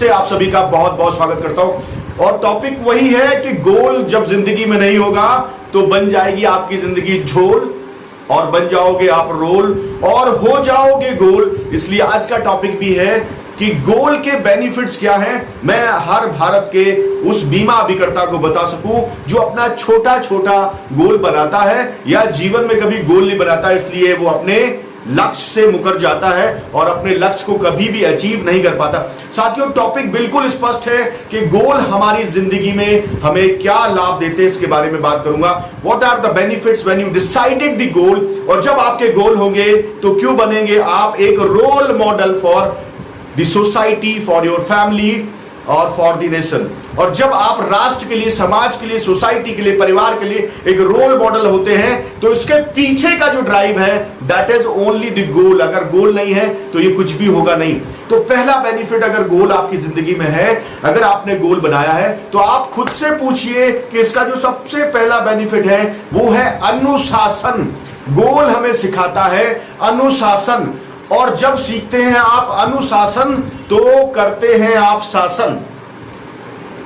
से आप सभी का बहुत बहुत स्वागत करता हूं। और टॉपिक वही है कि गोल जब जिंदगी में नहीं होगा तो बन जाएगी आपकी जिंदगी झोल और बन जाओगे आप रोल और हो जाओगे गोल। इसलिए आज का टॉपिक भी है कि गोल के बेनिफिट्स क्या हैं। मैं हर भारत के उस बीमा अभिकर्ता को बता सकूं जो अपना छोटा छोटा गोल बनाता है या जीवन में कभी गोल नहीं बनाता, इसलिए वो अपने लक्ष्य से मुकर जाता है और अपने लक्ष्य को कभी भी अचीव नहीं कर पाता। साथियों, टॉपिक बिल्कुल स्पष्ट है कि गोल हमारी जिंदगी में हमें क्या लाभ देते हैं, इसके बारे में बात करूंगा। What are the benefits when you decided the goal, और जब आपके गोल होंगे तो क्यों बनेंगे आप एक role model for the society, for your family और फॉर द नेशन। और जब आप राष्ट्र के लिए, समाज के लिए, सोसाइटी के लिए, परिवार के लिए एक रोल मॉडल होते हैं तो इसके पीछे का जो ड्राइव है that is only the goal. अगर गोल नहीं है तो ये कुछ भी होगा नहीं। तो पहला बेनिफिट, अगर गोल आपकी जिंदगी में है, अगर आपने गोल बनाया है तो आप खुद से पूछिए कि इसका जो सबसे पहला बेनिफिट है वो है अनुशासन। गोल हमें सिखाता है अनुशासन, और जब सीखते हैं आप अनुशासन तो करते हैं आप शासन।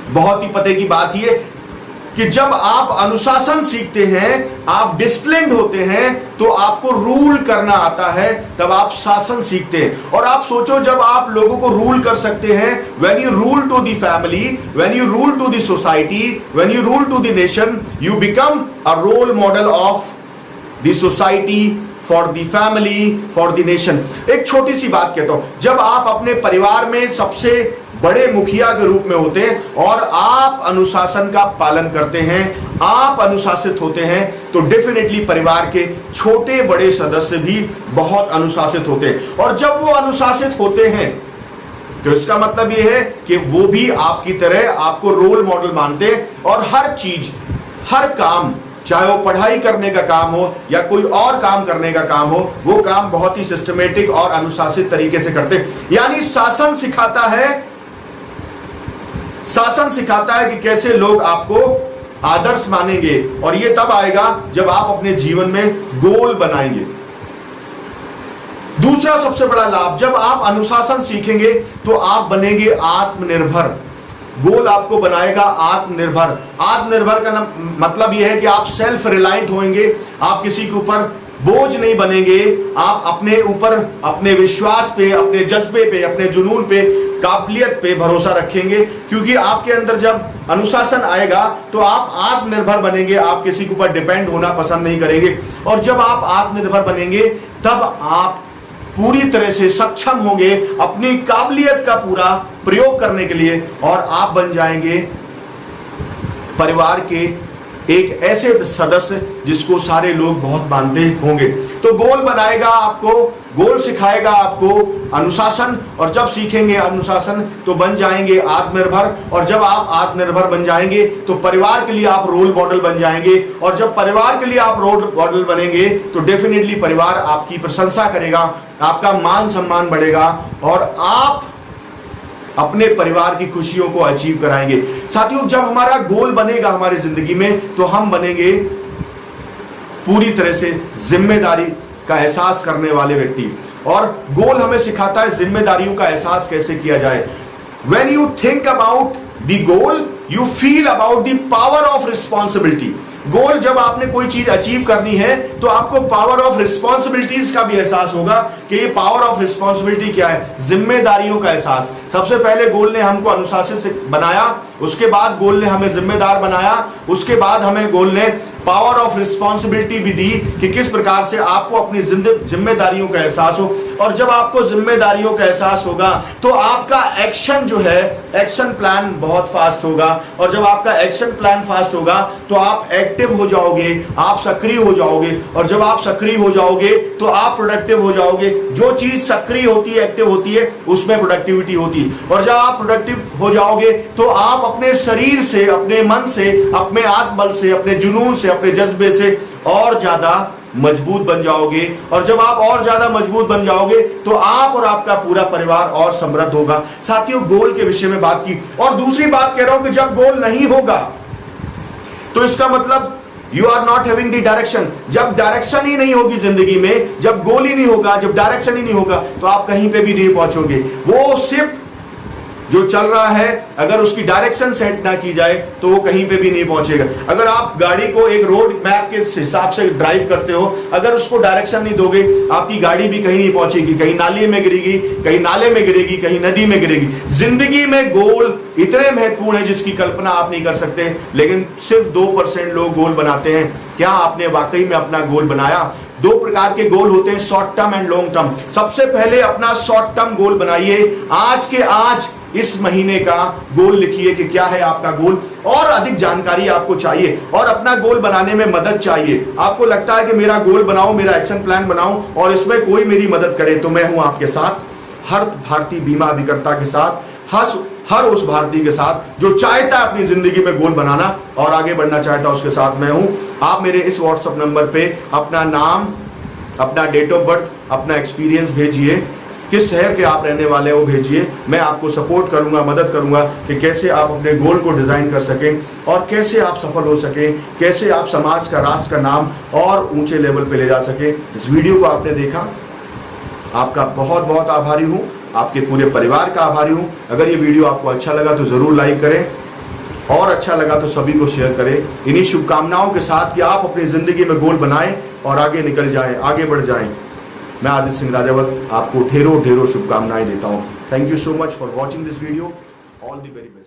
बहुत ही पते की बात ये कि जब आप अनुशासन सीखते हैं, आप डिसिप्लिन्ड होते हैं, तो आपको रूल करना आता है, तब आप शासन सीखते हैं। और आप सोचो, जब आप लोगों को रूल कर सकते हैं, when you rule to the family, when you rule to the society, when you rule to the nation, you become a role model of the society, for the family, for the nation. एक छोटी सी बात कहता हूं, जब आप अपने परिवार में सबसे बड़े मुखिया के रूप में होते हैं और आप अनुशासन का पालन करते हैं, आप अनुशासित होते हैं, तो डेफिनेटली परिवार के छोटे बड़े सदस्य भी बहुत अनुशासित होते हैं। और जब वो अनुशासित होते हैं तो इसका मतलब ये है कि वो भी आपकी तरह आपको रोल मॉडल मानते हैं और हर चीज, हर काम, चाहे वो पढ़ाई करने का काम हो या कोई और काम करने का काम हो, वो काम बहुत ही सिस्टमेटिक और अनुशासित तरीके से करते हैं। यानी शासन सिखाता है कि कैसे लोग आपको आदर्श मानेंगे, और ये तब आएगा जब आप अपने जीवन में गोल बनाएंगे। दूसरा सबसे बड़ा लाभ, जब आप अनुशासन सीखेंगे तो आप बनेंगे आत्मनिर्भर। गोल आपको बनाएगा आत्मनिर्भर। आत्मनिर्भर का मतलब यह है कि आप सेल्फ रिलायंट होंगे, आप किसी के ऊपर बोझ नहीं बनेंगे, आप अपने ऊपर, अपने विश्वास पे, अपने जज्बे पे, अपने जुनून पे, काबिलियत पे भरोसा रखेंगे। क्योंकि आपके अंदर जब अनुशासन आएगा तो आप आत्मनिर्भर बनेंगे, आप किसी के ऊपर डिपेंड होना पसंद नहीं करेंगे। और जब आप आत्मनिर्भर बनेंगे तब आप पूरी तरह से सक्षम होंगे अपनी काबिलियत का पूरा प्रयोग करने के लिए, और आप बन जाएंगे परिवार के एक ऐसे सदस्य जिसको सारे लोग बहुत मानते होंगे। तो गोल बनाएगा आपको, गोल सिखाएगा आपको अनुशासन, और जब सीखेंगे अनुशासन तो बन जाएंगे आत्मनिर्भर। और जब आप आत्मनिर्भर बन जाएंगे तो परिवार के लिए आप रोल मॉडल बन जाएंगे, और जब परिवार के लिए आप रोल मॉडल बनेंगे तो डेफिनेटली परिवार आपकी प्रशंसा करेगा, आपका मान सम्मान बढ़ेगा और आप अपने परिवार की खुशियों को अचीव कराएंगे। साथियों, जब हमारा गोल बनेगा हमारी जिंदगी में तो हम बनेंगे पूरी तरह से जिम्मेदारी का एहसास करने वाले व्यक्ति। और गोल हमें सिखाता है जिम्मेदारियों का एहसास कैसे किया जाए। When you think about the goal, you feel about the power of responsibility. गोल, जब आपने कोई चीज अचीव करनी है तो आपको पावर ऑफ रिस्पॉन्सिबिलिटीज का भी एहसास होगा कि ये पावर ऑफ रिस्पॉन्सिबिलिटी क्या है, जिम्मेदारियों का एहसास। सबसे पहले गोल ने हमको अनुशासित से बनाया, उसके बाद गोल ने हमें जिम्मेदार बनाया, उसके बाद हमें गोल ने पावर ऑफ रिस्पॉन्सिबिलिटी भी दी कि किस प्रकार से आपको अपनी जिम्मेदारियों का एहसास हो। और जब आपको जिम्मेदारियों का एहसास होगा तो आपका एक्शन जो है, एक्शन प्लान बहुत फास्ट होगा, और जब आपका एक्शन प्लान फास्ट होगा तो आप एक्टिव हो जाओगे, आप सक्रिय हो जाओगे, और जब आप सक्रिय हो जाओगे तो आप प्रोडक्टिव हो जाओगे। जो चीज सक्रिय होती है, एक्टिव होती है, उसमें प्रोडक्टिविटी होती है। और जब आप प्रोडक्टिव हो जाओगे तो आप अपने शरीर से, अपने मन से, अपने आत्मबल से, अपने जुनून से, अपने जज्बे से और ज्यादा मजबूत बन जाओगे। और जब आप और ज्यादा मजबूत बन जाओगे तो आप और आपका पूरा परिवार और समृद्ध होगा। साथियों, गोल के विषय में बात की। और दूसरी बात कह रहा हूं कि जब गोल नहीं होगा तो इसका मतलब you are not having the direction. जब डायरेक्शन ही नहीं होगी जिंदगी में, जब गोल ही नहीं होगा, जब डायरेक्शन ही नहीं होगा तो आप कहीं पे भी नहीं पहुंचोगे। वो सिर्फ जो चल रहा है अगर उसकी डायरेक्शन सेट ना की जाए तो वो कहीं पे भी नहीं पहुंचेगा। अगर आप गाड़ी को एक रोड मैप के हिसाब से ड्राइव करते हो, अगर उसको डायरेक्शन नहीं दोगे, आपकी गाड़ी भी कहीं नहीं पहुंचेगी, कहीं नाली में गिरेगी, कहीं नाले में गिरेगी, कहीं नदी में गिरेगी। जिंदगी में गोल इतने महत्वपूर्ण है जिसकी कल्पना आप नहीं कर सकते, लेकिन सिर्फ 2% लोग गोल बनाते हैं। क्या आपने वाकई में अपना गोल बनाया? 2 प्रकार के गोल होते हैं, short term and long term. सबसे पहले अपना शॉर्ट टर्म गोल बनाइए। आज के आज इस महीने का गोल लिखिए कि क्या है आपका गोल, और अधिक जानकारी आपको चाहिए और अपना गोल बनाने में मदद चाहिए। आपको लगता है कि मेरा गोल बनाओ, मेरा एक्शन प्लान बनाओ और इसमें कोई मेरी मदद करे, तो मैं हूं आपके साथ। हर भारतीय बीमा अधिकर्ता के साथ, हर उस भारतीय के साथ जो चाहता है अपनी जिंदगी में गोल बनाना और आगे बढ़ना चाहता है, उसके साथ मैं हूं। आप मेरे इस व्हाट्सएप नंबर पे अपना नाम, अपना डेट ऑफ बर्थ, अपना एक्सपीरियंस भेजिए, किस शहर के आप रहने वाले हो भेजिए। मैं आपको सपोर्ट करूंगा, मदद करूंगा कि कैसे आप अपने गोल को डिजाइन कर सकें और कैसे आप सफल हो सकें, कैसे आप समाज का, राष्ट्र का नाम और ऊंचे लेवल पे ले जा सकें। इस वीडियो को आपने देखा, आपका बहुत बहुत आभारी हूं, आपके पूरे परिवार का आभारी हूं। अगर ये वीडियो आपको अच्छा लगा तो जरूर लाइक करें और अच्छा लगा तो सभी को शेयर करें, इन्हीं शुभकामनाओं के साथ कि आप अपनी जिंदगी में गोल बनाएं और आगे निकल जाएं, आगे बढ़ जाएं। मैं आदित्य सिंह राजावत आपको ढेरों ढेरों शुभकामनाएं देता हूं। Thank you so much for watching this video. All the very best.